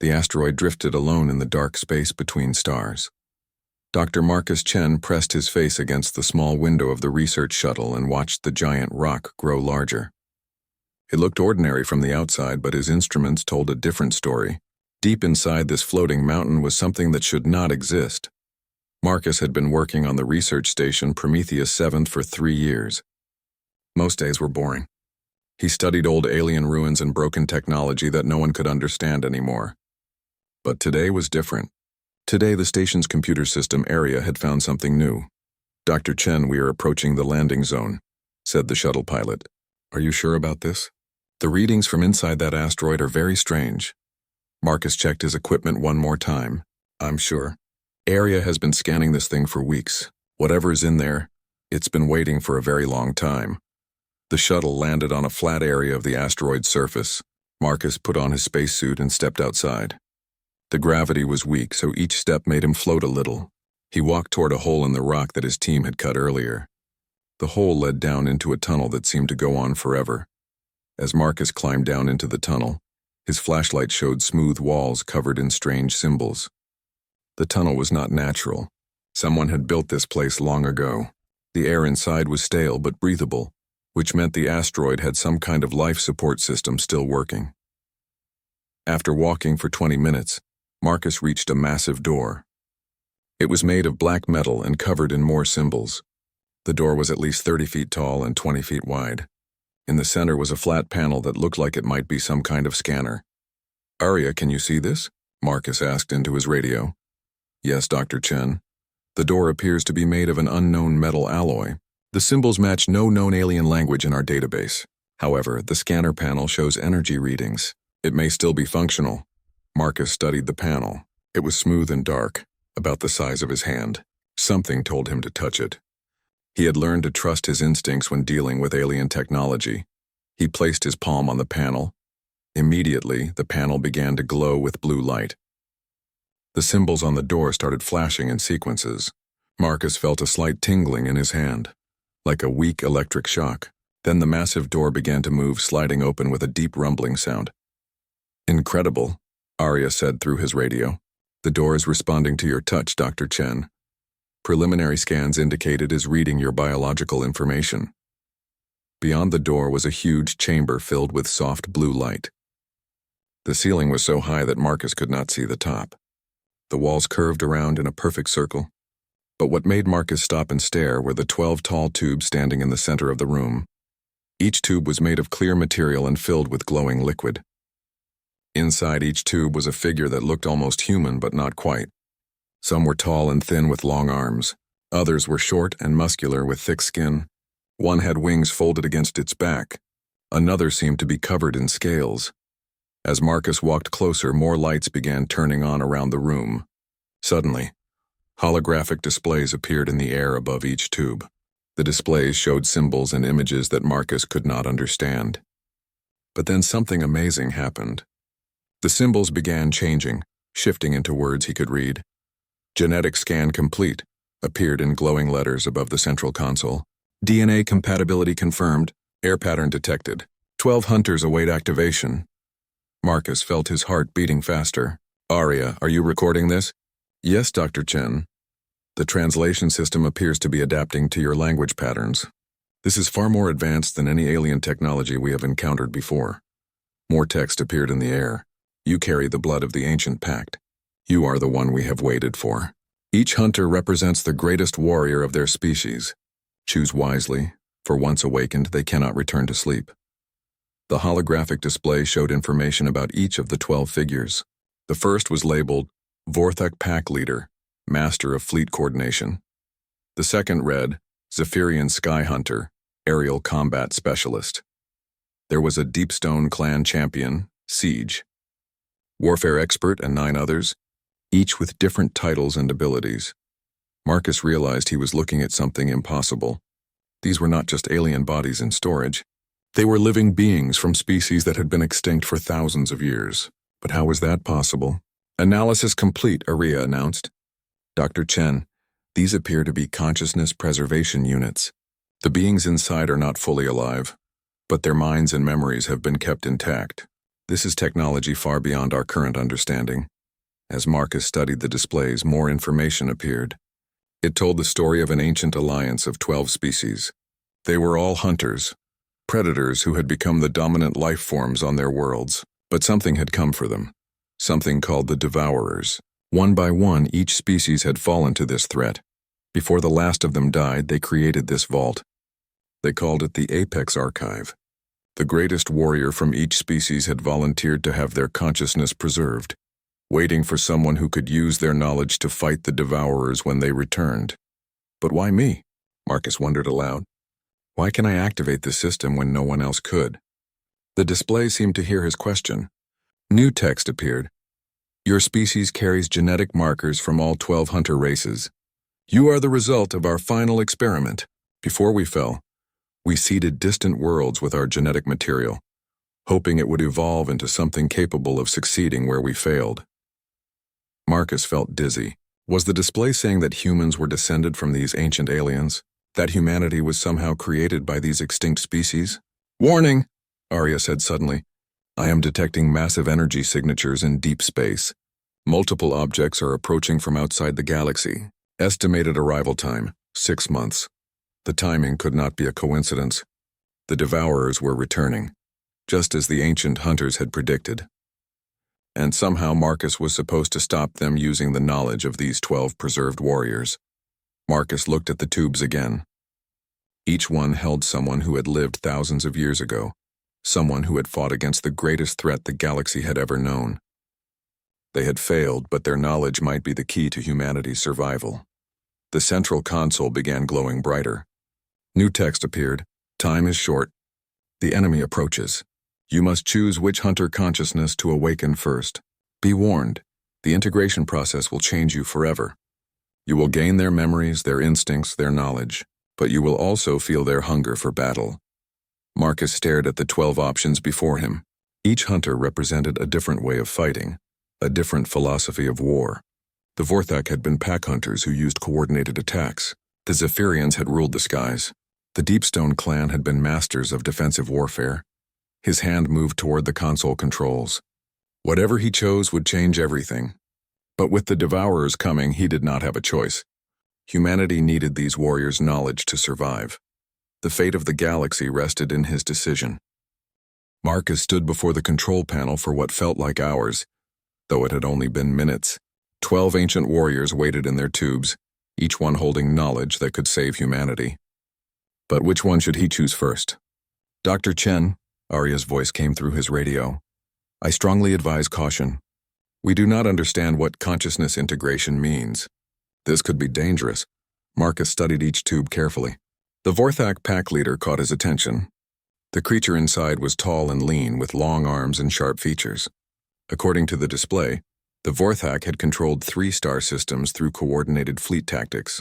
The asteroid drifted alone in the dark space between stars. Dr. Marcus Chen pressed his face against the small window of the research shuttle and watched the giant rock grow larger. It looked ordinary from the outside, but his instruments told a different story. Deep inside this floating mountain was something that should not exist. Marcus had been working on the research station Prometheus 7 for 3 years. Most days were boring. He studied old alien ruins and broken technology that no one could understand anymore. But today was different. Today, the station's computer system area had found something new. "Dr. Chen, we are approaching the landing zone," said the shuttle pilot. "Are you sure about this? The readings from inside that asteroid are very strange." Marcus checked his equipment one more time. "I'm sure. Area has been scanning this thing for weeks. Whatever is in there, it's been waiting for a very long time." The shuttle landed on a flat area of the asteroid's surface. Marcus put on his spacesuit and stepped outside. The gravity was weak, so each step made him float a little. He walked toward a hole in the rock that his team had cut earlier. The hole led down into a tunnel that seemed to go on forever. As Marcus climbed down into the tunnel, his flashlight showed smooth walls covered in strange symbols. The tunnel was not natural. Someone had built this place long ago. The air inside was stale but breathable, which meant the asteroid had some kind of life support system still working. After walking for 20 minutes, Marcus reached a massive door. It was made of black metal and covered in more symbols. The door was at least 30 feet tall and 20 feet wide. In the center was a flat panel that looked like it might be some kind of scanner. "Arya, can you see this?" Marcus asked into his radio. "Yes, Dr. Chen. The door appears to be made of an unknown metal alloy. The symbols match no known alien language in our database. However, the scanner panel shows energy readings. It may still be functional." Marcus studied the panel. It was smooth and dark, about the size of his hand. Something told him to touch it. He had learned to trust his instincts when dealing with alien technology. He placed his palm on the panel. Immediately, the panel began to glow with blue light. The symbols on the door started flashing in sequences. Marcus felt a slight tingling in his hand, like a weak electric shock. Then the massive door began to move, sliding open with a deep rumbling sound. "Incredible," Arya said through his radio. "The door is responding to your touch, Dr. Chen. Preliminary scans indicate it is reading your biological information." Beyond the door was a huge chamber filled with soft blue light. The ceiling was so high that Marcus could not see the top. The walls curved around in a perfect circle. But what made Marcus stop and stare were the 12 tall tubes standing in the center of the room. Each tube was made of clear material and filled with glowing liquid. Inside each tube was a figure that looked almost human, but not quite. Some were tall and thin with long arms. Others were short and muscular with thick skin. One had wings folded against its back. Another seemed to be covered in scales. As Marcus walked closer, more lights began turning on around the room. Suddenly, holographic displays appeared in the air above each tube. The displays showed symbols and images that Marcus could not understand. But then something amazing happened. The symbols began changing, shifting into words he could read. "Genetic scan complete," appeared in glowing letters above the central console. "DNA compatibility confirmed. Air pattern detected. 12 hunters await activation." Marcus felt his heart beating faster. "Arya, are you recording this?" "Yes, Dr. Chen. The translation system appears to be adapting to your language patterns. This is far more advanced than any alien technology we have encountered before." More text appeared in the air. "You carry the blood of the ancient pact. You are the one we have waited for. Each hunter represents the greatest warrior of their species. Choose wisely, for once awakened, they cannot return to sleep." The holographic display showed information about each of the 12 figures. The first was labeled Vorthak Pack Leader, Master of Fleet Coordination. The second read Zephyrian Sky Hunter, Aerial Combat Specialist. There was a Deepstone Clan Champion, Siege, Warfare Expert, and 9 others, each with different titles and abilities. Marcus realized he was looking at something impossible. These were not just alien bodies in storage. They were living beings from species that had been extinct for thousands of years. But how was that possible? "Analysis complete," Arya announced. "Dr. Chen, these appear to be consciousness preservation units. The beings inside are not fully alive, but their minds and memories have been kept intact. This is technology far beyond our current understanding. As Marcus studied the displays, more information appeared. It told the story of an ancient alliance of 12 species. They were all hunters, predators who had become the dominant life forms on their worlds. But something had come for them, something called the Devourers. One by one, each species had fallen to this threat. Before the last of them died, they created this vault. They called it the Apex Archive. The greatest warrior from each species had volunteered to have their consciousness preserved, waiting for someone who could use their knowledge to fight the Devourers when they returned. But why me? Marcus wondered aloud. Why can I activate the system when no one else could? The display seemed to hear his question. New text appeared. Your species carries genetic markers from all 12 hunter races. You are the result of our final experiment. Before we fell, we seeded distant worlds with our genetic material, hoping it would evolve into something capable of succeeding where we failed. Marcus felt dizzy. Was the display saying that humans were descended from these ancient aliens? That humanity was somehow created by these extinct species? Warning! Arya said suddenly. I am detecting massive energy signatures in deep space. Multiple objects are approaching from outside the galaxy. Estimated arrival time, 6 months. The timing could not be a coincidence. The Devourers were returning, just as the ancient hunters had predicted. And somehow Marcus was supposed to stop them using the knowledge of these 12 preserved warriors. Marcus looked at the tubes again. Each one held someone who had lived thousands of years ago. Someone who had fought against the greatest threat the galaxy had ever known. They had failed, but their knowledge might be the key to humanity's survival. The central console began glowing brighter. New text appeared. Time is short. The enemy approaches. You must choose which hunter consciousness to awaken first. Be warned, the integration process will change you forever. You will gain their memories, their instincts, their knowledge, but you will also feel their hunger for battle. Marcus stared at the 12 options before him. Each hunter represented a different way of fighting, a different philosophy of war. The Vorthak had been pack hunters who used coordinated attacks. The Zephyrians had ruled the skies. The Deepstone clan had been masters of defensive warfare. His hand moved toward the console controls. Whatever he chose would change everything. But with the Devourers coming, he did not have a choice. Humanity needed these warriors' knowledge to survive. The fate of the galaxy rested in his decision. Marcus stood before the control panel for what felt like hours, though it had only been minutes. 12 ancient warriors waited in their tubes, each one holding knowledge that could save humanity. But which one should he choose first? Dr. Chen, Arya's voice came through his radio. I strongly advise caution. We do not understand what consciousness integration means. This could be dangerous. Marcus studied each tube carefully. The Vorthak pack leader caught his attention. The creature inside was tall and lean with long arms and sharp features. According to the display, the Vorthak had controlled 3 star systems through coordinated fleet tactics.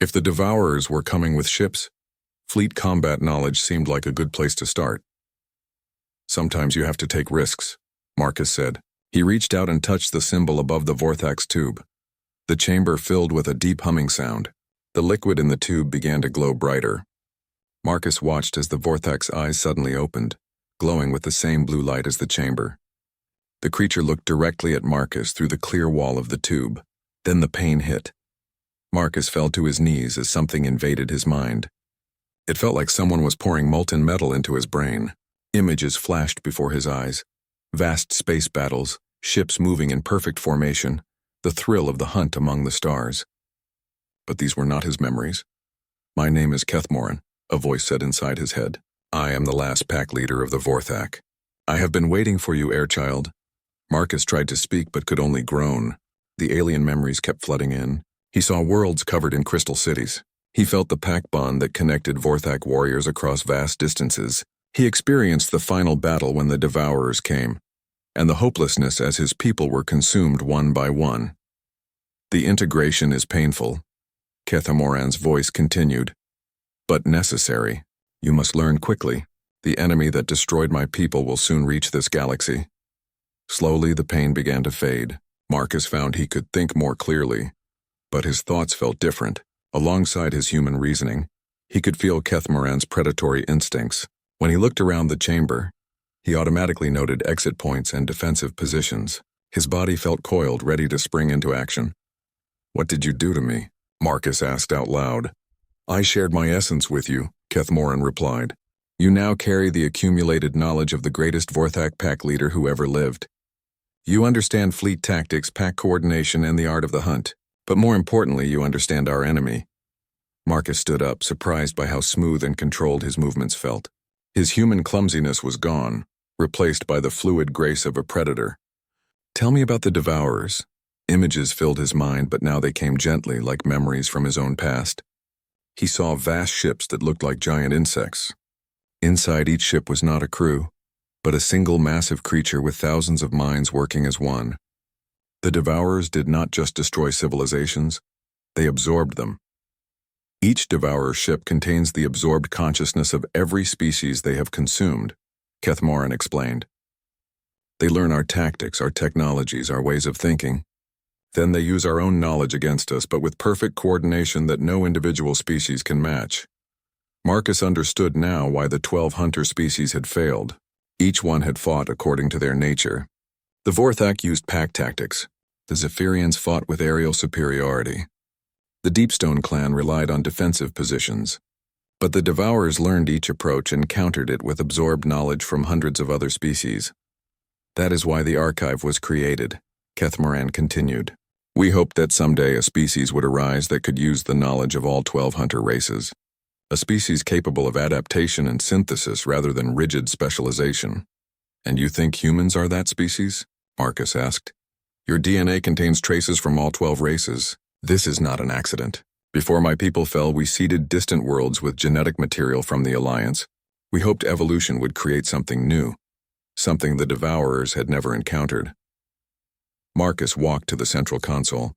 If the Devourers were coming with ships, fleet combat knowledge seemed like a good place to start. Sometimes you have to take risks, Marcus said. He reached out and touched the symbol above the Vorthak's tube. The chamber filled with a deep humming sound. The liquid in the tube began to glow brighter. Marcus watched as the Vorthak's eyes suddenly opened, glowing with the same blue light as the chamber. The creature looked directly at Marcus through the clear wall of the tube. Then the pain hit. Marcus fell to his knees as something invaded his mind. It felt like someone was pouring molten metal into his brain. Images flashed before his eyes. Vast space battles, ships moving in perfect formation, the thrill of the hunt among the stars. But these were not his memories. My name is Kethmoran, a voice said inside his head. I am the last pack leader of the Vorthak. I have been waiting for you, Airchild. Marcus tried to speak but could only groan. The alien memories kept flooding in. He saw worlds covered in crystal cities. He felt the pack bond that connected Vorthak warriors across vast distances. He experienced the final battle when the Devourers came, and the hopelessness as his people were consumed one by one. The integration is painful, Kethamoran's voice continued, but necessary. You must learn quickly. The enemy that destroyed my people will soon reach this galaxy. Slowly the pain began to fade. Marcus found he could think more clearly, but his thoughts felt different. Alongside his human reasoning, he could feel Kethmoran's predatory instincts. When he looked around the chamber, He automatically noted exit points and defensive positions. His body felt coiled, ready to spring into action. "What did you do to me?" Marcus asked out loud. "I shared my essence with you," Kethmoran replied. "You now carry the accumulated knowledge of the greatest Vorthak pack leader who ever lived. You understand fleet tactics, pack coordination, and the art of the hunt. But more importantly, you understand our enemy." Marcus stood up, surprised by how smooth and controlled his movements felt. His human clumsiness was gone, replaced by the fluid grace of a predator. "Tell me about the Devourers." Images filled his mind, but now they came gently, like memories from his own past. He saw vast ships that looked like giant insects. Inside each ship was not a crew, but a single massive creature with thousands of minds working as one. The Devourers did not just destroy civilizations, they absorbed them. Each Devourer ship contains the absorbed consciousness of every species they have consumed, Kethmoran explained. They learn our tactics, our technologies, our ways of thinking. Then they use our own knowledge against us, but with perfect coordination that no individual species can match. Marcus understood now why the 12 hunter species had failed. Each one had fought according to their nature. The Vorthak used pack tactics. The Zephyrians fought with aerial superiority. The Deepstone clan relied on defensive positions. But the Devourers learned each approach and countered it with absorbed knowledge from hundreds of other species. That is why the archive was created, Kethmoran continued. We hoped that someday a species would arise that could use the knowledge of all 12 hunter races. A species capable of adaptation and synthesis rather than rigid specialization. "And you think humans are that species?" Marcus asked. "Your DNA contains traces from all 12 races. This is not an accident. Before my people fell, we seeded distant worlds with genetic material from the Alliance. We hoped evolution would create something new, something the Devourers had never encountered." Marcus walked to the central console.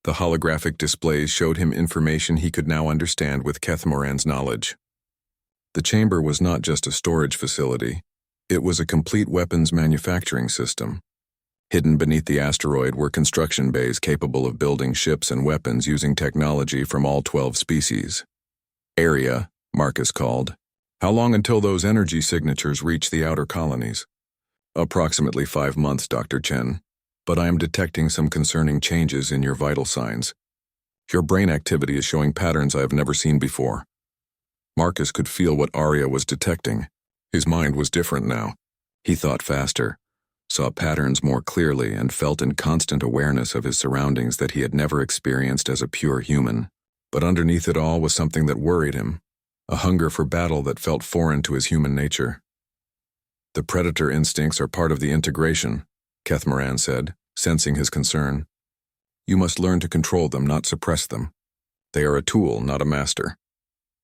The holographic displays showed him information he could now understand with Kethmoran's knowledge. The chamber was not just a storage facility, it was a complete weapons manufacturing system. Hidden beneath the asteroid were construction bays capable of building ships and weapons using technology from all 12 species. "Area," Marcus called. "How long until those energy signatures reach the outer colonies?" "Approximately 5 months, Dr. Chen. But I am detecting some concerning changes in your vital signs. Your brain activity is showing patterns I have never seen before." Marcus could feel what Arya was detecting. His mind was different now. He thought faster, saw patterns more clearly, and felt in constant awareness of his surroundings that he had never experienced as a pure human. But underneath it all was something that worried him, a hunger for battle that felt foreign to his human nature. "The predator instincts are part of the integration," Kethmoran said, sensing his concern. "You must learn to control them, not suppress them. They are a tool, not a master."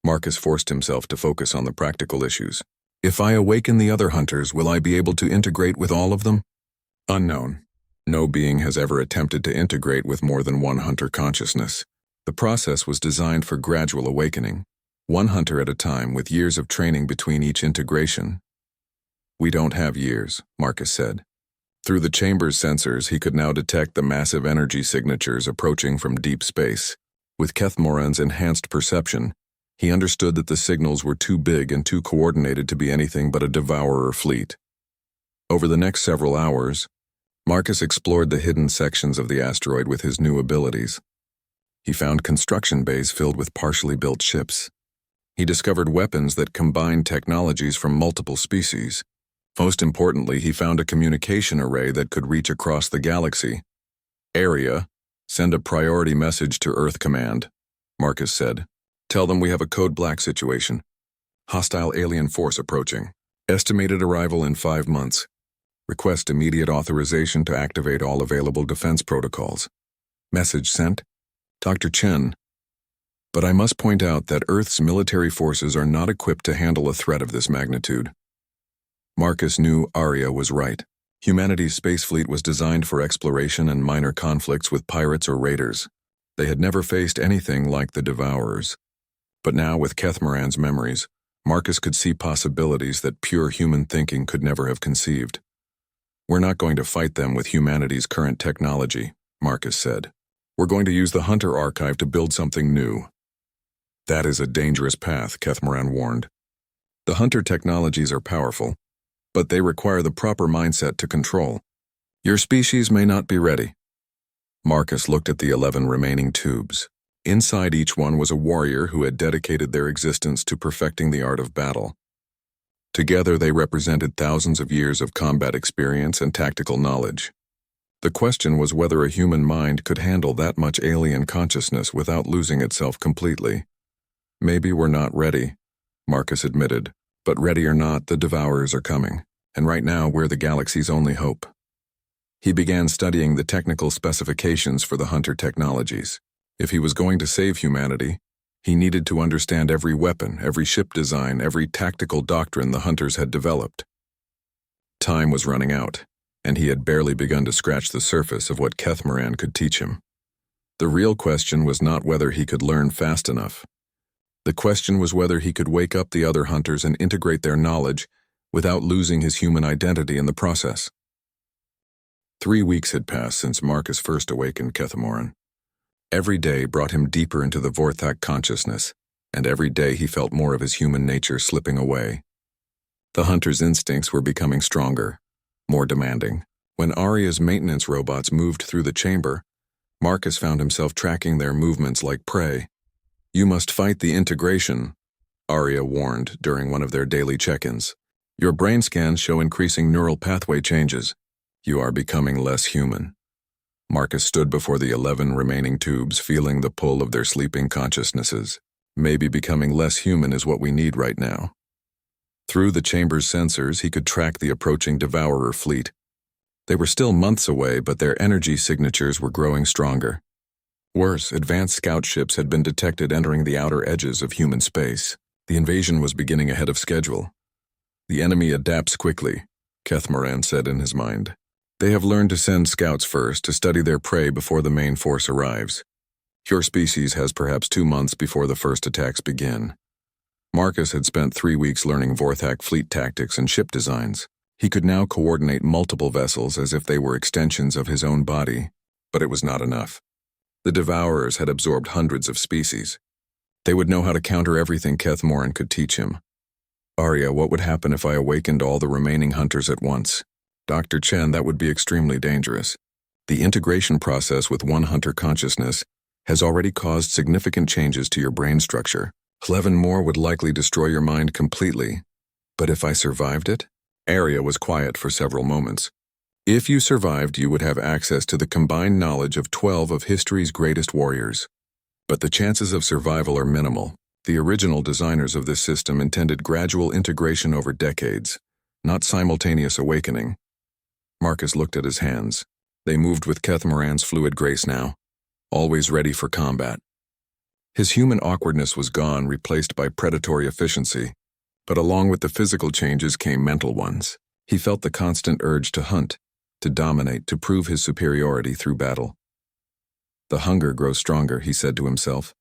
Marcus forced himself to focus on the practical issues. "If I awaken the other hunters, will I be able to integrate with all of them?" "Unknown. No being has ever attempted to integrate with more than one hunter consciousness. The process was designed for gradual awakening, one hunter at a time with years of training between each integration." "We don't have years," Marcus said. Through the chamber's sensors, he could now detect the massive energy signatures approaching from deep space. With Kethmoran's enhanced perception, he understood that the signals were too big and too coordinated to be anything but a devourer fleet. Over the next several hours, Marcus explored the hidden sections of the asteroid with his new abilities. He found construction bays filled with partially built ships. He discovered weapons that combined technologies from multiple species. Most importantly, he found a communication array that could reach across the galaxy. "Area, send a priority message to Earth Command," Marcus said. "Tell them we have a code black situation. Hostile alien force approaching. Estimated arrival in 5 months. Request immediate authorization to activate all available defense protocols." Message sent. "Dr. Chen. But I must point out that Earth's military forces are not equipped to handle a threat of this magnitude." Marcus knew Arya was right. Humanity's space fleet was designed for exploration and minor conflicts with pirates or raiders. They had never faced anything like the Devourers. But now, with Kethmoran's memories, Marcus could see possibilities that pure human thinking could never have conceived. "We're not going to fight them with humanity's current technology," Marcus said. "We're going to use the Hunter Archive to build something new." "That is a dangerous path," Kethmoran warned. "The Hunter technologies are powerful, but they require the proper mindset to control. Your species may not be ready. Marcus looked at the 11 remaining tubes. Inside each one was a warrior who had dedicated their existence to perfecting the art of battle. Together they represented thousands of years of combat experience and tactical knowledge. The question was whether a human mind could handle that much alien consciousness without losing itself completely. Maybe we're not ready, Marcus admitted, but ready or not, the Devourers are coming, and right now we're the galaxy's only hope. He began studying the technical specifications for the Hunter technologies. If he was going to save humanity, he needed to understand every weapon, every ship design, every tactical doctrine the Hunters had developed. Time was running out, and he had barely begun to scratch the surface of what Kethmoran could teach him. The real question was not whether he could learn fast enough. The question was whether he could wake up the other Hunters and integrate their knowledge without losing his human identity in the process. 3 weeks had passed since Marcus first awakened Kethmoran. Every day brought him deeper into the Vorthak consciousness, and every day he felt more of his human nature slipping away. The Hunter's instincts were becoming stronger, more demanding. When Arya's maintenance robots moved through the chamber, Marcus found himself tracking their movements like prey. You must fight the integration, Arya warned during one of their daily check-ins. Your brain scans show increasing neural pathway changes. You are becoming less human. Marcus stood before the 11 remaining tubes, feeling the pull of their sleeping consciousnesses. Maybe becoming less human is what we need right now. Through the chamber's sensors, he could track the approaching Devourer fleet. They were still months away, but their energy signatures were growing stronger. Worse, advanced scout ships had been detected entering the outer edges of human space. The invasion was beginning ahead of schedule. The enemy adapts quickly, Kethmoran said in his mind. They have learned to send scouts first to study their prey before the main force arrives. Your species has perhaps 2 months before the first attacks begin. Marcus had spent 3 weeks learning Vorthak fleet tactics and ship designs. He could now coordinate multiple vessels as if they were extensions of his own body, but it was not enough. The Devourers had absorbed hundreds of species. They would know how to counter everything Kethmoran could teach him. Arya, what would happen if I awakened all the remaining Hunters at once? Dr. Chen, that would be extremely dangerous. The integration process with one Hunter consciousness has already caused significant changes to your brain structure. 11 more would likely destroy your mind completely. But if I survived it? Arya was quiet for several moments. If you survived, you would have access to the combined knowledge of 12 of history's greatest warriors. But the chances of survival are minimal. The original designers of this system intended gradual integration over decades, not simultaneous awakening. Marcus looked at his hands. They moved with Kethmoran's fluid grace now, always ready for combat. His human awkwardness was gone, replaced by predatory efficiency, but along with the physical changes came mental ones. He felt the constant urge to hunt, to dominate, to prove his superiority through battle. The hunger grows stronger, he said to himself.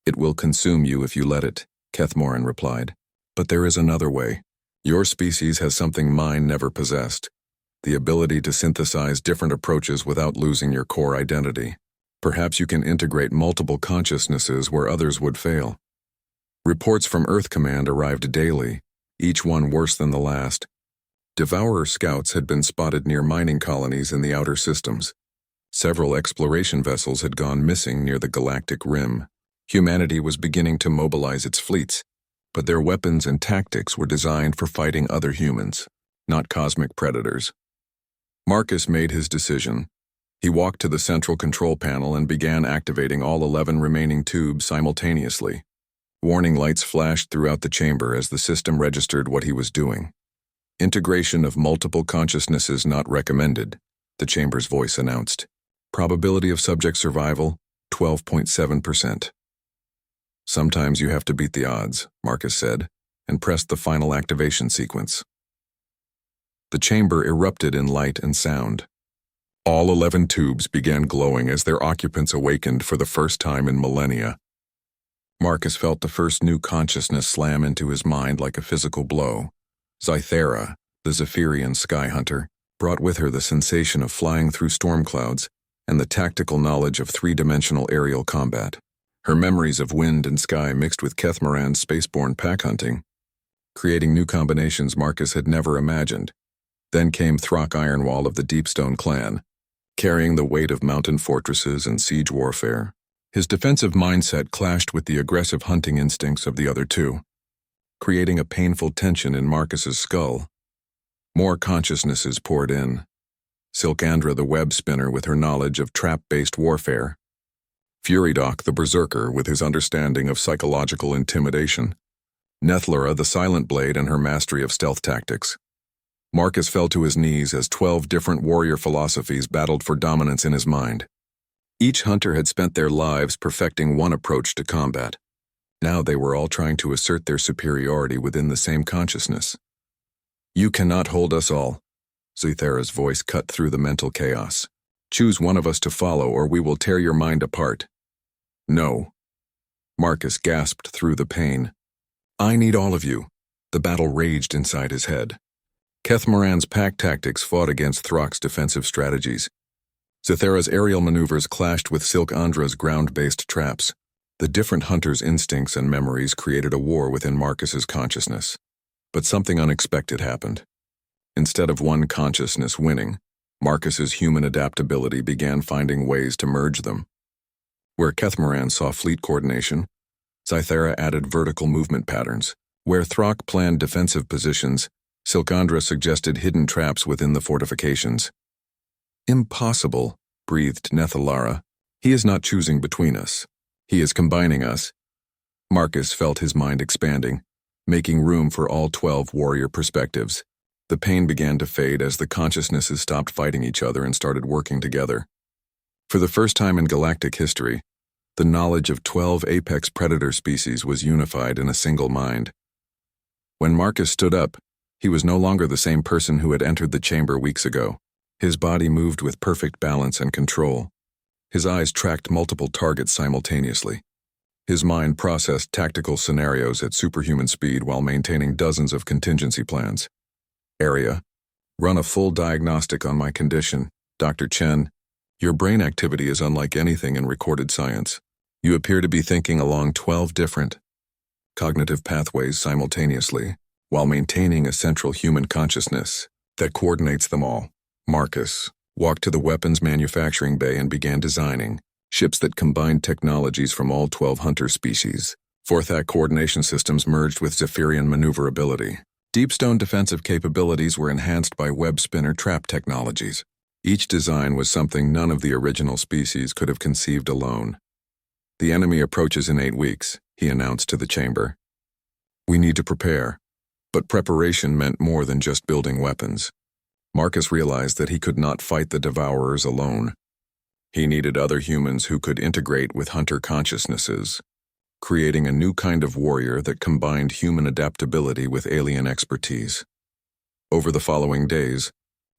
It will consume you if you let it, Kethmoran replied. But there is another way. Your species has something mine never possessed. The ability to synthesize different approaches without losing your core identity. Perhaps you can integrate multiple consciousnesses where others would fail. Reports from Earth Command arrived daily, each one worse than the last. Devourer scouts had been spotted near mining colonies in the outer systems. Several exploration vessels had gone missing near the galactic rim. Humanity was beginning to mobilize its fleets, but their weapons and tactics were designed for fighting other humans, not cosmic predators. Marcus made his decision. He walked to the central control panel and began activating all 11 remaining tubes simultaneously. Warning lights flashed throughout the chamber as the system registered what he was doing. Integration of multiple consciousnesses not recommended, the chamber's voice announced. Probability of subject survival, 12.7%. Sometimes you have to beat the odds, Marcus said, and pressed the final activation sequence. The chamber erupted in light and sound. All 11 tubes began glowing as their occupants awakened for the first time in millennia. Marcus felt the first new consciousness slam into his mind like a physical blow. Zythera, the Zephyrian sky hunter, brought with her the sensation of flying through storm clouds and the tactical knowledge of three-dimensional aerial combat. Her memories of wind and sky mixed with Kethmoran's spaceborne pack hunting. creating new combinations Marcus had never imagined. Then came Throck Ironwall of the Deepstone clan, carrying the weight of mountain fortresses and siege warfare. His defensive mindset clashed with the aggressive hunting instincts of the other two, creating a painful tension in Marcus's skull. More consciousnesses poured in. Silkandra the web spinner with her knowledge of trap-based warfare. Furydoc the berserker with his understanding of psychological intimidation. Nethlera the silent blade and her mastery of stealth tactics. Marcus fell to his knees as 12 different warrior philosophies battled for dominance in his mind. Each hunter had spent their lives perfecting one approach to combat. Now they were all trying to assert their superiority within the same consciousness. "You cannot hold us all." Zythera's voice cut through the mental chaos. "Choose one of us to follow or we will tear your mind apart." "No." Marcus gasped through the pain. "I need all of you." The battle raged inside his head. Kethmoran's pack tactics fought against Throck's defensive strategies. Zythera's aerial maneuvers clashed with Silkandra's ground-based traps. The different hunters' instincts and memories created a war within Marcus's consciousness. But something unexpected happened. Instead of one consciousness winning, Marcus's human adaptability began finding ways to merge them. Where Kethmoran saw fleet coordination, Zythera added vertical movement patterns. Where Throck planned defensive positions, Silkandra suggested hidden traps within the fortifications. "Impossible," breathed Nethalara. "He is not choosing between us. He is combining us." Marcus felt his mind expanding, making room for all 12 warrior perspectives. The pain began to fade as the consciousnesses stopped fighting each other and started working together. For the first time in galactic history, the knowledge of 12 apex predator species was unified in a single mind. When Marcus stood up, he was no longer the same person who had entered the chamber weeks ago. His body moved with perfect balance and control. His eyes tracked multiple targets simultaneously. His mind processed tactical scenarios at superhuman speed while maintaining dozens of contingency plans. "Area, run a full diagnostic on my condition. Dr. Chen, your brain activity is unlike anything in recorded science. You appear to be thinking along 12 different cognitive pathways simultaneously, while maintaining a central human consciousness that coordinates them all." Marcus walked to the weapons manufacturing bay and began designing ships that combined technologies from all 12 hunter species. Forthak coordination systems merged with Zephyrian maneuverability. Deepstone defensive capabilities were enhanced by web spinner trap technologies. Each design was something none of the original species could have conceived alone. "The enemy approaches in 8 weeks, he announced to the chamber. "We need to prepare." But preparation meant more than just building weapons. Marcus realized that he could not fight the Devourers alone. He needed other humans who could integrate with hunter consciousnesses, creating a new kind of warrior that combined human adaptability with alien expertise. Over the following days,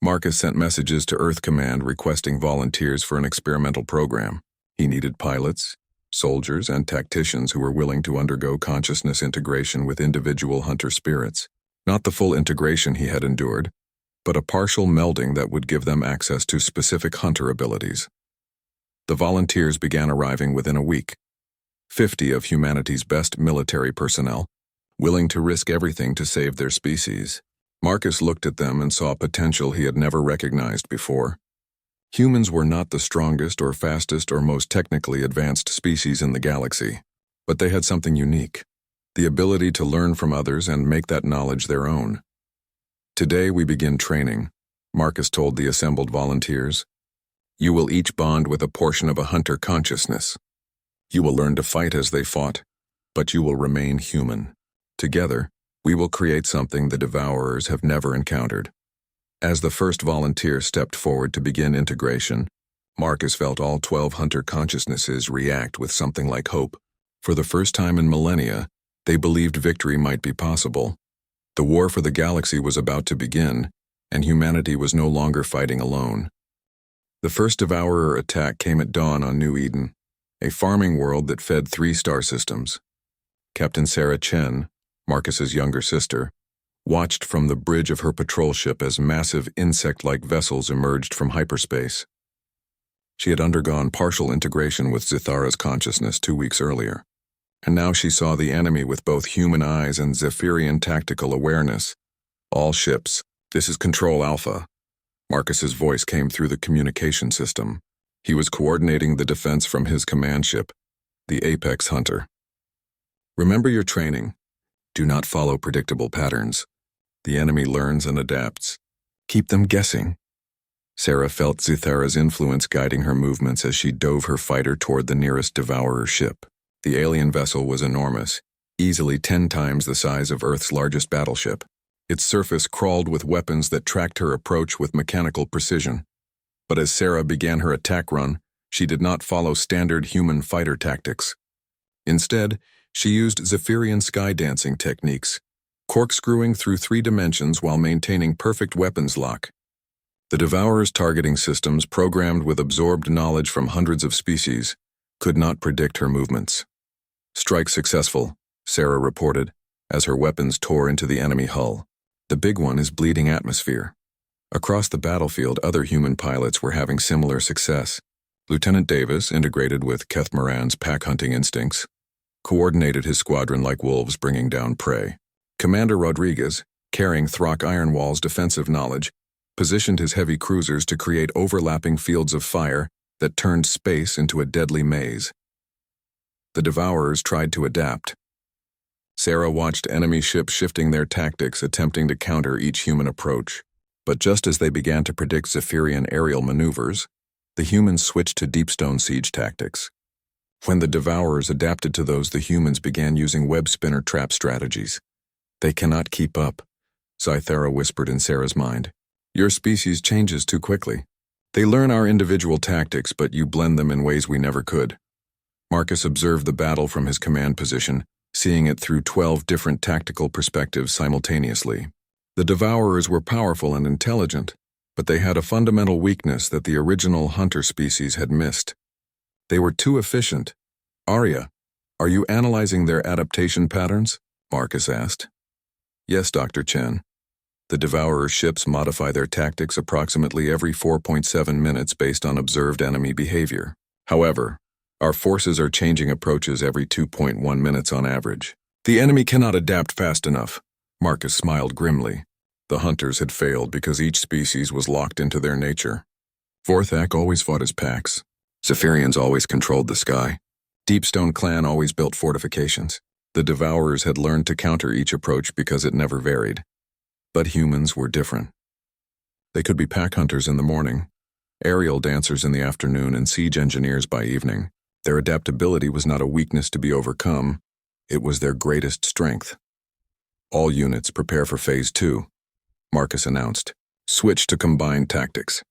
Marcus sent messages to Earth Command requesting volunteers for an experimental program. He needed pilots, soldiers, and tacticians who were willing to undergo consciousness integration with individual hunter spirits. Not the full integration he had endured, but a partial melding that would give them access to specific hunter abilities. The volunteers began arriving within a week. 50 of humanity's best military personnel, willing to risk everything to save their species. Marcus looked at them and saw potential he had never recognized before. Humans were not the strongest or fastest or most technically advanced species in the galaxy, but they had something unique: the ability to learn from others and make that knowledge their own. "Today we begin training," Marcus told the assembled volunteers. "You will each bond with a portion of a hunter consciousness. You will learn to fight as they fought, but you will remain human. Together, we will create something the Devourers have never encountered." As the first volunteer stepped forward to begin integration, Marcus felt all 12 hunter consciousnesses react with something like hope. For the first time in millennia, they believed victory might be possible. The war for the galaxy was about to begin, and humanity was no longer fighting alone. The first Devourer attack came at dawn on New Eden, a farming world that fed 3 star systems. Captain Sarah Chen, Marcus's younger sister, watched from the bridge of her patrol ship as massive insect-like vessels emerged from hyperspace. She had undergone partial integration with Zithara's consciousness 2 weeks earlier. And now she saw the enemy with both human eyes and Zephyrian tactical awareness. All ships, this is Control Alpha. Marcus's voice came through the communication system. He was coordinating the defense from his command ship, the Apex Hunter. Remember your training. Do not follow predictable patterns. The enemy learns and adapts. Keep them guessing. Sarah felt Zithara's influence guiding her movements as she dove her fighter toward the nearest Devourer ship. The alien vessel was enormous, easily 10 times the size of Earth's largest battleship. Its surface crawled with weapons that tracked her approach with mechanical precision. But as Sarah began her attack run, she did not follow standard human fighter tactics. Instead, she used Zephyrian sky dancing techniques, corkscrewing through 3 dimensions while maintaining perfect weapons lock. The Devourer's targeting systems, programmed with absorbed knowledge from hundreds of species, could not predict her movements. Strike successful, Sarah reported, as her weapons tore into the enemy hull. The big one is bleeding atmosphere. Across the battlefield, other human pilots were having similar success. Lieutenant Davis, integrated with Keth Moran's pack-hunting instincts, coordinated his squadron like wolves bringing down prey. Commander Rodriguez, carrying Throck Ironwall's defensive knowledge, positioned his heavy cruisers to create overlapping fields of fire that turned space into a deadly maze. The Devourers tried to adapt. Sarah watched enemy ships shifting their tactics, attempting to counter each human approach. But just as they began to predict Zephyrian aerial maneuvers, the humans switched to deepstone siege tactics. When the Devourers adapted to those, the humans began using web spinner trap strategies. They cannot keep up, Zythera whispered in Sarah's mind. Your species changes too quickly. They learn our individual tactics, but you blend them in ways we never could. Marcus observed the battle from his command position, seeing it through 12 different tactical perspectives simultaneously. The Devourers were powerful and intelligent, but they had a fundamental weakness that the original hunter species had missed. They were too efficient. Arya, are you analyzing their adaptation patterns? Marcus asked. Yes, Dr. Chen. The Devourer ships modify their tactics approximately every 4.7 minutes based on observed enemy behavior. However, our forces are changing approaches every 2.1 minutes on average. The enemy cannot adapt fast enough. Marcus smiled grimly. The hunters had failed because each species was locked into their nature. Vorthak always fought his packs. Zephyrians always controlled the sky. Deepstone Clan always built fortifications. The Devourers had learned to counter each approach because it never varied. But humans were different. They could be pack hunters in the morning, aerial dancers in the afternoon, and siege engineers by evening. Their adaptability was not a weakness to be overcome. It was their greatest strength. All units prepare for Phase 2, Marcus announced. Switch to combined tactics.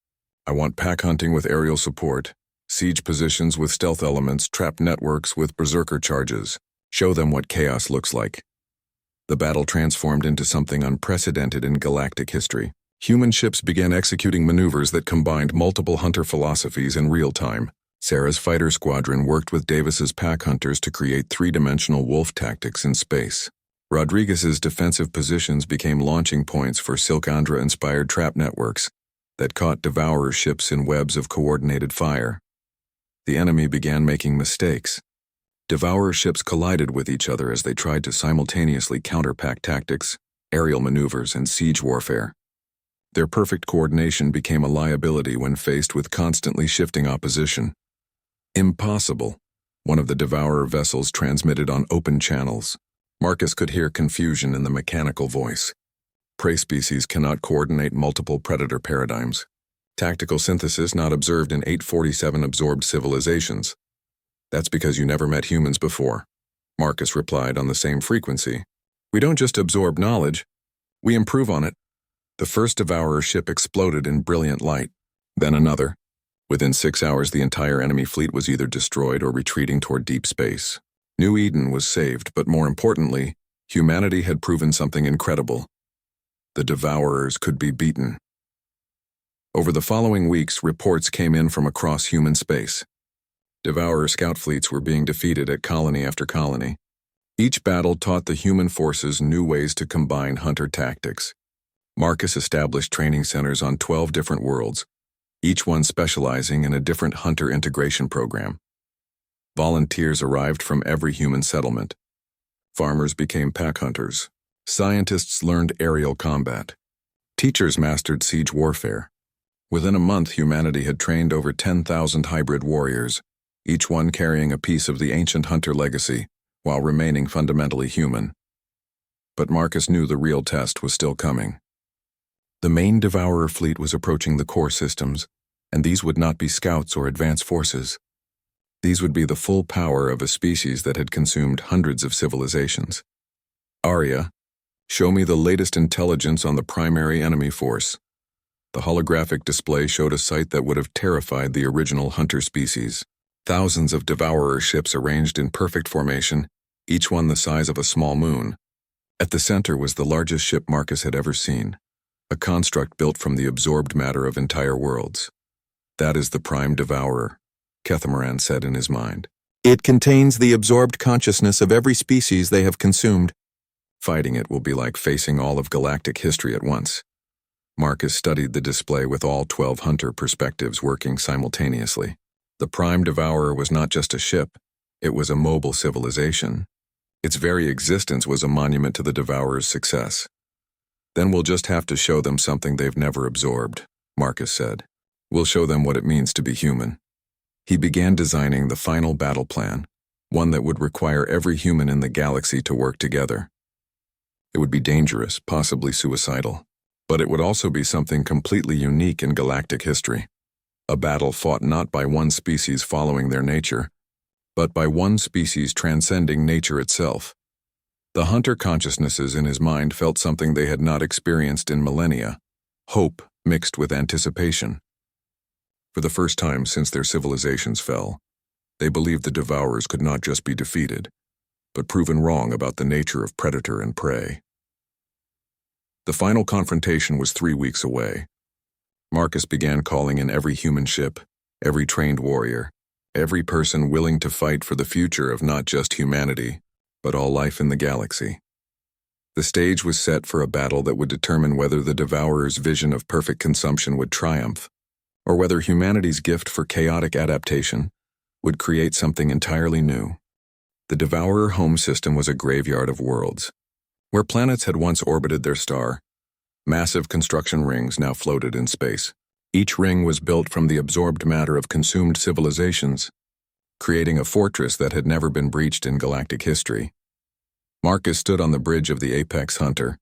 I want pack hunting with aerial support, siege positions with stealth elements, trap networks with berserker charges. Show them what chaos looks like. The battle transformed into something unprecedented in galactic history. Human ships began executing maneuvers that combined multiple hunter philosophies in real time. Sarah's fighter squadron worked with Davis's pack hunters to create 3-dimensional wolf tactics in space. Rodriguez's defensive positions became launching points for Silkandra-inspired trap networks that caught Devourer ships in webs of coordinated fire. The enemy began making mistakes. Devourer ships collided with each other as they tried to simultaneously counter pack tactics, aerial maneuvers, and siege warfare. Their perfect coordination became a liability when faced with constantly shifting opposition. Impossible, one of the Devourer vessels transmitted on open channels. Marcus could hear confusion in the mechanical voice. Prey species cannot coordinate multiple predator paradigms. Tactical synthesis not observed in 847 absorbed civilizations. That's because you never met humans before. Marcus replied on the same frequency. We don't just absorb knowledge, we improve on it. The first Devourer ship exploded in brilliant light, then another. Within 6 hours, the entire enemy fleet was either destroyed or retreating toward deep space. New Eden was saved, but more importantly, humanity had proven something incredible. The Devourers could be beaten. Over the following weeks, reports came in from across human space. Devourer scout fleets were being defeated at colony after colony. Each battle taught the human forces new ways to combine hunter tactics. Marcus established training centers on 12 different worlds, each one specializing in a different hunter integration program. Volunteers arrived from every human settlement. Farmers became pack hunters. Scientists learned aerial combat. Teachers mastered siege warfare. Within a month, humanity had trained over 10,000 hybrid warriors, each one carrying a piece of the ancient hunter legacy, while remaining fundamentally human. But Marcus knew the real test was still coming. The main Devourer fleet was approaching the core systems, and these would not be scouts or advanced forces. These would be the full power of a species that had consumed hundreds of civilizations. Arya, show me the latest intelligence on the primary enemy force. The holographic display showed a sight that would have terrified the original hunter species. Thousands of Devourer ships arranged in perfect formation, each one the size of a small moon. At the center was the largest ship Marcus had ever seen, a construct built from the absorbed matter of entire worlds. That is the Prime Devourer, Kethamoran said in his mind. It contains the absorbed consciousness of every species they have consumed. Fighting it will be like facing all of galactic history at once. Marcus studied the display with all 12 hunter perspectives working simultaneously. The Prime Devourer was not just a ship, it was a mobile civilization. Its very existence was a monument to the Devourer's success. Then we'll just have to show them something they've never absorbed, Marcus said. We'll show them what it means to be human. He began designing the final battle plan, one that would require every human in the galaxy to work together. It would be dangerous, possibly suicidal, but it would also be something completely unique in galactic history. A battle fought not by one species following their nature, but by one species transcending nature itself. The hunter consciousnesses in his mind felt something they had not experienced in millennia, hope mixed with anticipation. For the first time since their civilizations fell, they believed the Devourers could not just be defeated, but proven wrong about the nature of predator and prey. The final confrontation was 3 weeks away. Marcus began calling in every human ship, every trained warrior, every person willing to fight for the future of not just humanity, but all life in the galaxy. The stage was set for a battle that would determine whether the Devourer's vision of perfect consumption would triumph, or whether humanity's gift for chaotic adaptation would create something entirely new. The Devourer home system was a graveyard of worlds. Where planets had once orbited their star, massive construction rings now floated in space. Each ring was built from the absorbed matter of consumed civilizations, creating a fortress that had never been breached in galactic history. Marcus stood on the bridge of the Apex Hunter,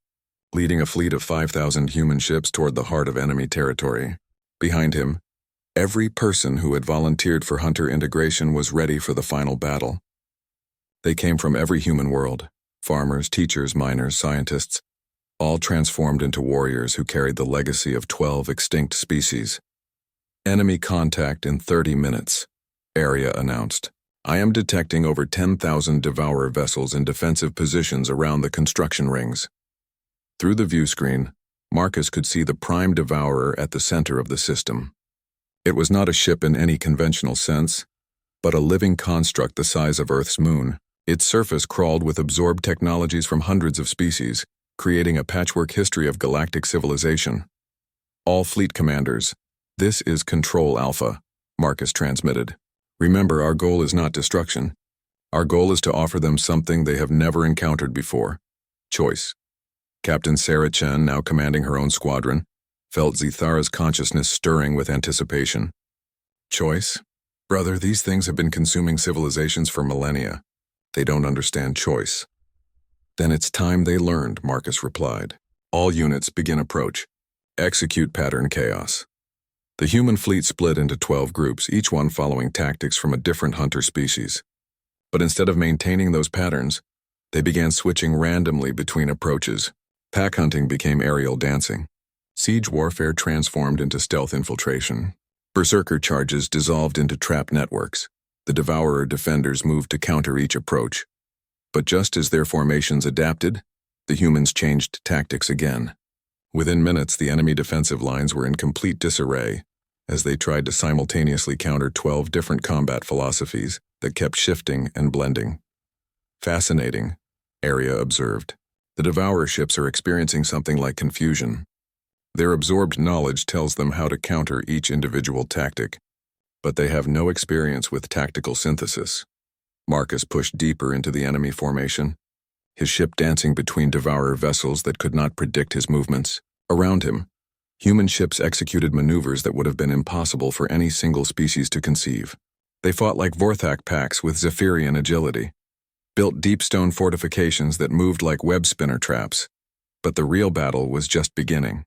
leading a fleet of 5,000 human ships toward the heart of enemy territory. Behind him, every person who had volunteered for hunter integration was ready for the final battle. They came from every human world, farmers, teachers, miners, scientists, all transformed into warriors who carried the legacy of 12 extinct species. Enemy contact in 30 minutes, Arya announced. I am detecting over 10,000 Devourer vessels in defensive positions around the construction rings. Through the view screen, Marcus could see the Prime Devourer at the center of the system. It was not a ship in any conventional sense, but a living construct the size of Earth's moon. Its surface crawled with absorbed technologies from hundreds of species, creating a patchwork history of galactic civilization. All fleet commanders, this is Control Alpha, Marcus transmitted. Remember, our goal is not destruction. Our goal is to offer them something they have never encountered before. Choice. Captain Sarah Chen, now commanding her own squadron, felt Zithara's consciousness stirring with anticipation. Choice? Brother, these things have been consuming civilizations for millennia. They don't understand choice. Then it's time they learned, Marcus replied. All units begin approach. Execute pattern chaos. The human fleet split into 12 groups, each one following tactics from a different hunter species. But instead of maintaining those patterns, they began switching randomly between approaches. Pack hunting became aerial dancing. Siege warfare transformed into stealth infiltration. Berserker charges dissolved into trap networks. The Devourer defenders moved to counter each approach. But just as their formations adapted, the humans changed tactics again. Within minutes, the enemy defensive lines were in complete disarray as they tried to simultaneously counter 12 different combat philosophies that kept shifting and blending. Fascinating, Arya observed. The Devourer ships are experiencing something like confusion. Their absorbed knowledge tells them how to counter each individual tactic, but they have no experience with tactical synthesis. Marcus pushed deeper into the enemy formation, his ship dancing between devourer vessels that could not predict his movements. Around him, human ships executed maneuvers that would have been impossible for any single species to conceive. They fought like Vorthak packs with Zephyrian agility, built deep stone fortifications that moved like web spinner traps. But the real battle was just beginning.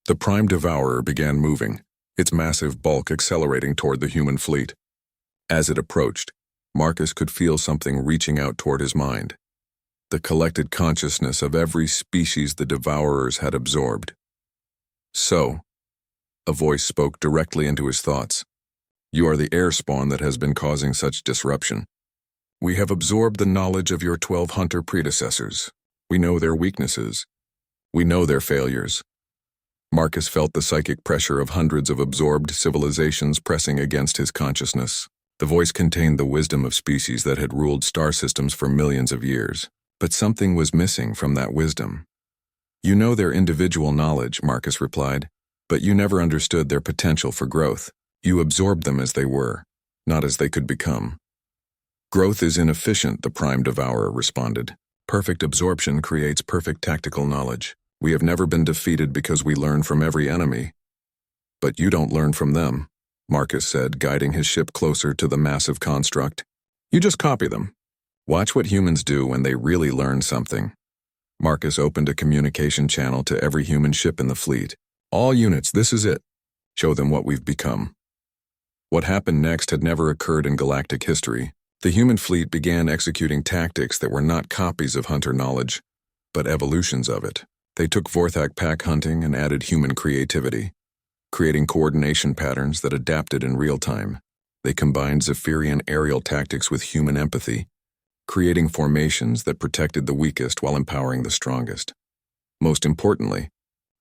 The Prime Devourer began moving, its massive bulk accelerating toward the human fleet. As it approached, Marcus could feel something reaching out toward his mind. The collected consciousness of every species the Devourers had absorbed. So, a voice spoke directly into his thoughts. You are the air spawn that has been causing such disruption. We have absorbed the knowledge of your 12 hunter predecessors. We know their weaknesses. We know their failures. Marcus felt the psychic pressure of hundreds of absorbed civilizations pressing against his consciousness. The voice contained the wisdom of species that had ruled star systems for millions of years. But something was missing from that wisdom. You know their individual knowledge, Marcus replied, but you never understood their potential for growth. You absorbed them as they were, not as they could become. Growth is inefficient, the Prime Devourer responded. Perfect absorption creates perfect tactical knowledge. We have never been defeated because we learn from every enemy. But you don't learn from them, Marcus said, guiding his ship closer to the massive construct. You just copy them. Watch what humans do when they really learn something. Marcus opened a communication channel to every human ship in the fleet. All units, this is it. Show them what we've become. What happened next had never occurred in galactic history. The human fleet began executing tactics that were not copies of hunter knowledge, but evolutions of it. They took Vorthak pack hunting and added human creativity, creating coordination patterns that adapted in real time. They combined Zephyrian aerial tactics with human empathy, creating formations that protected the weakest while empowering the strongest. Most importantly,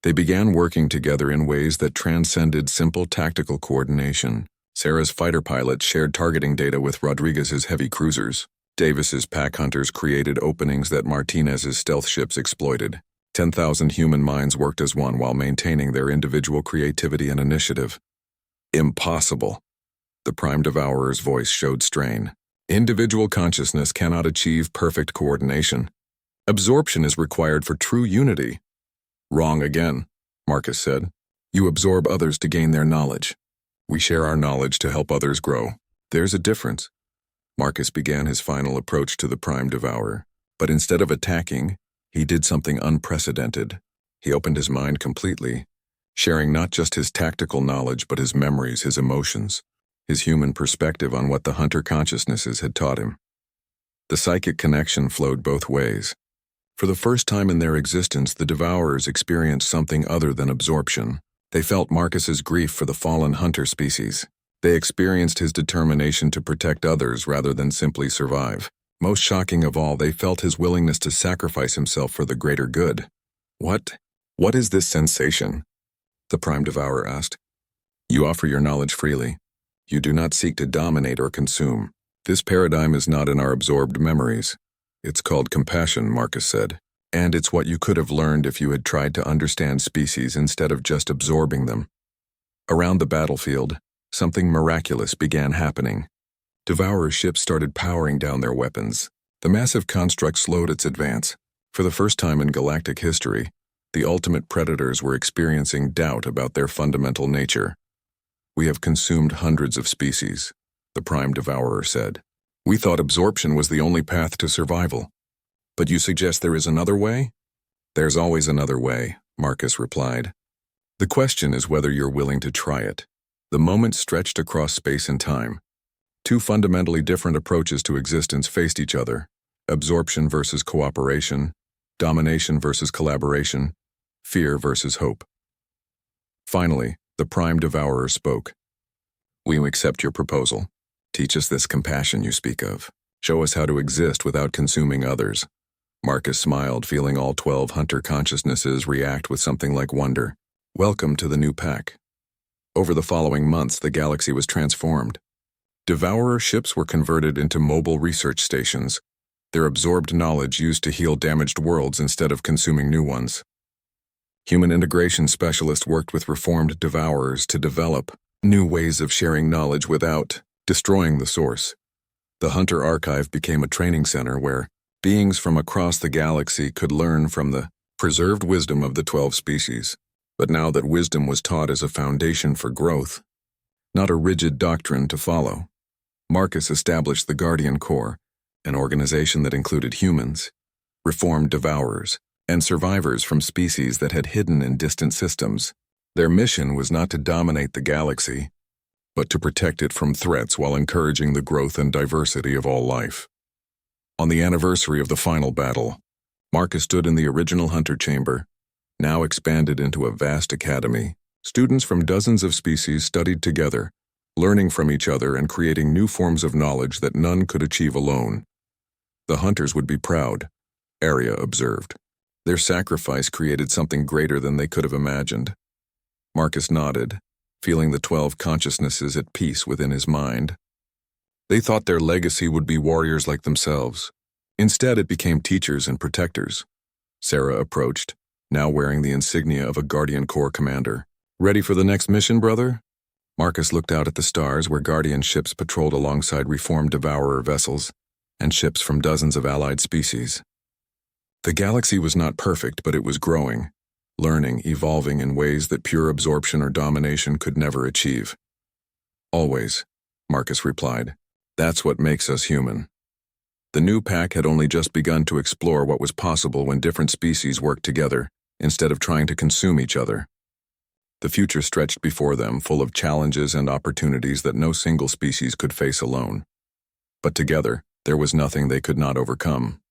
they began working together in ways that transcended simple tactical coordination. Sarah's fighter pilots shared targeting data with Rodriguez's heavy cruisers. Davis's pack hunters created openings that Martinez's stealth ships exploited. 10,000 human minds worked as one while maintaining their individual creativity and initiative. Impossible. The Prime Devourer's voice showed strain. Individual consciousness cannot achieve perfect coordination. Absorption is required for true unity. Wrong again, Marcus said. You absorb others to gain their knowledge. We share our knowledge to help others grow. There's a difference. Marcus began his final approach to the Prime Devourer, but instead of attacking, he did something unprecedented. He opened his mind completely, sharing not just his tactical knowledge but his memories, his emotions, his human perspective on what the hunter consciousnesses had taught him. The psychic connection flowed both ways. For the first time in their existence, the Devourers experienced something other than absorption. They felt Marcus's grief for the fallen hunter species. They experienced his determination to protect others rather than simply survive. Most shocking of all, they felt his willingness to sacrifice himself for the greater good. What is this sensation? The Prime Devourer asked. You offer your knowledge freely. You do not seek to dominate or consume. This paradigm is not in our absorbed memories. It's called compassion, Marcus said. And it's what you could have learned if you had tried to understand species instead of just absorbing them. Around the battlefield, something miraculous began happening. Devourer ships started powering down their weapons. The massive construct slowed its advance. For the first time in galactic history, the ultimate predators were experiencing doubt about their fundamental nature. We have consumed hundreds of species, the Prime Devourer said. We thought absorption was the only path to survival. But you suggest there is another way? There's always another way, Marcus replied. The question is whether you're willing to try it. The moment stretched across space and time. Two fundamentally different approaches to existence faced each other: absorption versus cooperation, domination versus collaboration, fear versus hope. Finally, the Prime Devourer spoke. We accept your proposal. Teach us this compassion you speak of. Show us how to exist without consuming others. Marcus smiled, feeling all 12 hunter consciousnesses react with something like wonder. Welcome to the new pack. Over the following months, the galaxy was transformed. Devourer ships were converted into mobile research stations, their absorbed knowledge used to heal damaged worlds instead of consuming new ones. Human integration specialists worked with reformed Devourers to develop new ways of sharing knowledge without destroying the source. The Hunter Archive became a training center where beings from across the galaxy could learn from the preserved wisdom of the 12 species. But now that wisdom was taught as a foundation for growth, not a rigid doctrine to follow, Marcus established the Guardian Corps, an organization that included humans, reformed devourers, and survivors from species that had hidden in distant systems. Their mission was not to dominate the galaxy, but to protect it from threats while encouraging the growth and diversity of all life. On the anniversary of the final battle, Marcus stood in the original Hunter Chamber, now expanded into a vast academy. Students from dozens of species studied together, learning from each other and creating new forms of knowledge that none could achieve alone. The Hunters would be proud, Arya observed. Their sacrifice created something greater than they could have imagined. Marcus nodded, feeling the 12 consciousnesses at peace within his mind. They thought their legacy would be warriors like themselves. Instead, it became teachers and protectors. Sarah approached, now wearing the insignia of a Guardian Corps commander. Ready for the next mission, brother? Marcus looked out at the stars where Guardian ships patrolled alongside reformed Devourer vessels and ships from dozens of allied species. The galaxy was not perfect, but it was growing, learning, evolving in ways that pure absorption or domination could never achieve. Always, Marcus replied. That's what makes us human. The new pack had only just begun to explore what was possible when different species worked together, instead of trying to consume each other. The future stretched before them, full of challenges and opportunities that no single species could face alone. But together, there was nothing they could not overcome.